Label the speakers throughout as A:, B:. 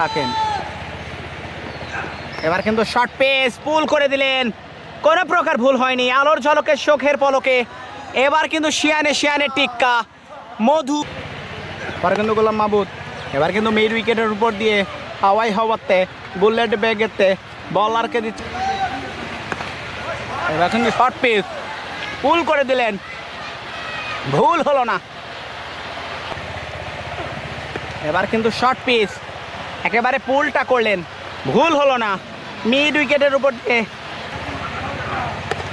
A: থাকেন। এবার কিন্তু শর্ট পেস পুল করে দিলেন, কোনো প্রকার ভুল হয়নি, আলোর ঝলকে চোখের পলকে। এবার কিন্তু শিয়ানে টিক্কা মধু, এবার কিন্তু গোলাম মাহবুব, এবার কিন্তু মিড উইকেটের উপর দিয়ে হাওয়াতে বুলেট ব্যাগেতে বলারকে দিচ্ছে। এবার কিন্তু শর্ট পেস পুল করে দিলেন, ভুল হলো না। এবার কিন্তু শর্ট পিচ একেবারে পুলটা করলেন, ভুল হলো না। মিড উইকেটের উপর দিয়ে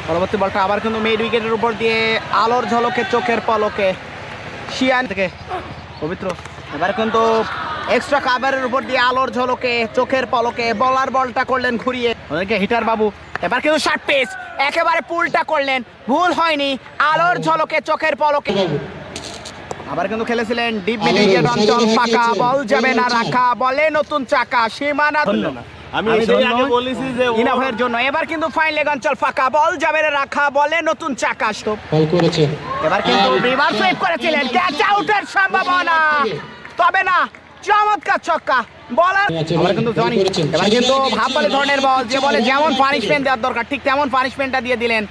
A: পরবর্তী বলটা আবার কিন্তু মিড উইকেটের উপর দিয়ে আলোর ঝলকে চোখের পলকে শিয়ান থেকে পবিত্র। এবার কিন্তু এক্সট্রা কাভারের উপর দিয়ে আলোর ঝলকে চোখের পলকে বলার বলটা করলেন ঘুরিয়ে ওদেরকে হিটার বাবু। এবার কিন্তু শর্ট পিচ একেবারে পুলটা করলেন, ভুল হয়নি, আলোর ঝলকে চোখের পলকে। আবার কিন্তু খেলেছিলেন ডিপ মিড উইকেট অঞ্চল ফাঁকা, বল যাবে না রাখা, বলে নতুন চাকা সীমানা
B: আমি আগে বলেছি যে
A: ইনাফের জন্য। এবার কিন্তু ফাইন লেগ অঞ্চল ফাঁকা, বল যাবে না রাখা, বলে নতুন চাকা স্টপ
C: করেছে।
A: এবার কিন্তু রিভার্স সুইপ করেছিলেন, ক্যাচ আউটের সম্ভাবনা, তবে না, চমৎকার ছক্কা বলার। এবার কিন্তু জনি, এবার কিন্তু ভাববালি ধরনের বল, যে বলে যেমন পানিশমেন্ট দেওয়ার দরকার ঠিক তেমন পানিশমেন্টটা দিয়ে দিলেন।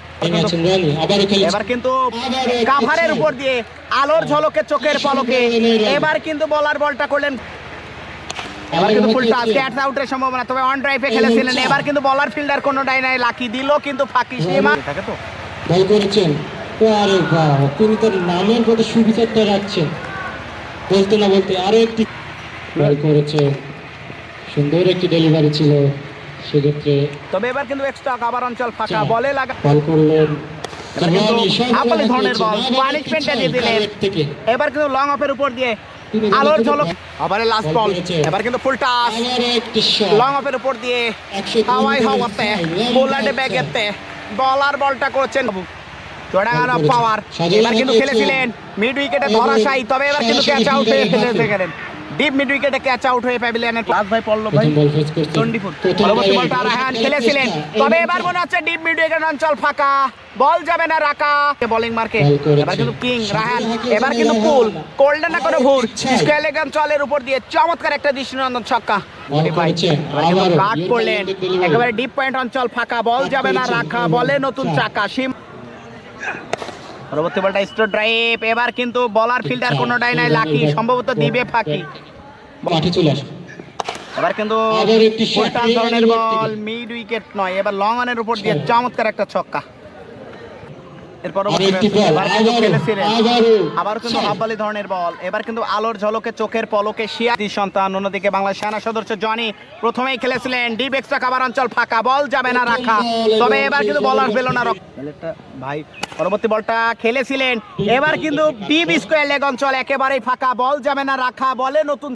A: এবার কিন্তু কাভারের উপর দিয়ে আলোর ঝলকে চোখের পলকে এবার কিন্তু বলার বলটা করলেন। এবার কিন্তু ফুল টাচ, ক্যাচ আউটের সম্ভাবনা, তবে অন ড্রাইভে খেলেছিলেন। এবার কিন্তু বলার ফিল্ডার কোনোটাই নাই, লাকি দিল কিন্তু ফাঁকি সীমা থাকে তো
C: বল করেছেন। আরে বাহ, তিনি তার নামের প্রতি সুবিচারটা রাখছেন, বলতে না বলতে আরো একটি বল করেছে, সুন্দর একটি ডেলিভারি ছিল সেক্ষেত্রে।
A: তবে এবার কিন্তু এক্সট্রা কাভার অঞ্চল ফাঁকা, বলে লাগা
C: বল করলেন,
A: এবার কিন্তু ভাববালি ধরনের বল, পানিশমেন্টটা দিয়ে দিলেন। এবার কিন্তু লং অফের উপর দিয়ে আলোর ঝলক, আবার লাস্ট বল। এবার কিন্তু ফুল টাচ লং অফের উপর দিয়ে হাওয়াতে বোলারে ব্যাগেতে বলার বলটা করেছেন চড়াগান অফ পাওয়ার। এবার কিন্তু খেলেছিলেন মিড উইকেটে ধরাশায়ী, তবে এবার কিন্তু ক্যাচ আউট হয়ে ফেলে গেলেন, ডিপ মিড উইকেটে ক্যাচ আউট হয়ে প্যাভিলিয়নের লাস্ট ভাই পল্লব ভাই চন্ডিপুর। পরবর্তী বলটা রায়হান খেলেছিলেন, তবে এবার মনে হচ্ছে ডিপ মিড উইকেট অঞ্চল ফাঁকা, বল যাবে না রাখা, বোলিং মার্কে। এবার কিন্তু কিং রায়হান, এবার কিন্তু পুল করলেন না কোনো ভুল, স্কয়ার লেগ অঞ্চলের উপর দিয়ে চমৎকার একটা দৃষ্টিনন্দন ছক্কা ভাই। কাট করলেন একেবারে ডিপ পয়েন্ট অঞ্চল ফাঁকা, বল যাবে না রাখা, বলে নতুন চাকা সিম। পরবর্তী বলটা স্ট্রেট ড্রাইভ, এবার কিন্তু বলার ফিল্ডার কোনোটাই নাই, লাকি সম্ভবত দিবে ফাঁকি। এবার কিন্তু ফুলটাস ধরনের বল, মিড উইকেট নয়, এবার লং অনের উপর দিয়ে চমৎকার একটা ছক্কা। এরপর আবার কিন্তু হাববালি ধরনের বল, এবার কিন্তু আলোর ঝলকে চোখের পলকে শিয়াতি সন্তান। অন্যদিকে বাংলাদেশ সেনা সদস্য জনি প্রথমেই খেলেছিলেন ডিপ এক্সট্রা কাভার অঞ্চল ফাঁকা, বল যাবে না রাখা, তবে এবার কিন্তু বলার পেল না ভাই। পরবর্তী বলটা খেলেছিলেন, এবার কিন্তু ডিপ স্কয়ার লেগ অঞ্চল একেবারেই ফাঁকা, বল যাবে না রাখা, বলে নতুন।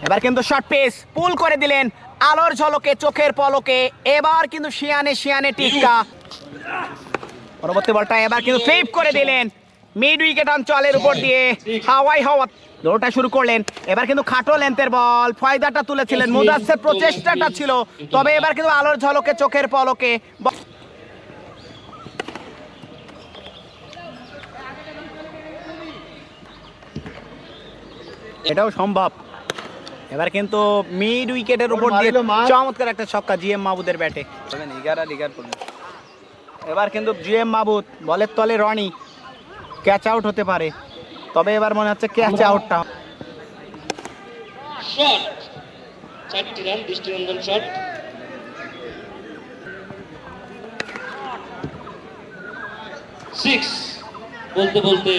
A: এবার কিন্তু শর্ট পেস পুল করে দিলেন আলোর ঝলকে চোখের পলকে, এবার কিন্তু শিয়ানে টিক্কা। পরবর্তী বলটা এবার কিন্তু ফ্লিপ করে দিলেন মিড উইকেট অঞ্চলের উপর দিয়ে হাওয়া দৌড়টা শুরু করলেন। এবার কিন্তু খাটো লেন্থের বল, ফায়দাটা তুলেছিলেন, মুদাসসির প্রচেষ্টাটা ছিল, তবে এবার কিন্তু আলোর ঝলকে চোখের পলকে এটাও সম্ভব। এবার কিন্তু মিড উইকেটের উপর দিয়ে চমৎকার একটা ছক্কা জিএম মাহবুদের ব্যাটে। এবার কিন্তু জিএম মাহবুদ বলের তলে রনি, ক্যাচ আউট হতে পারে, তবে এবার মনে হচ্ছে ক্যাচ আউটটা
C: বলতে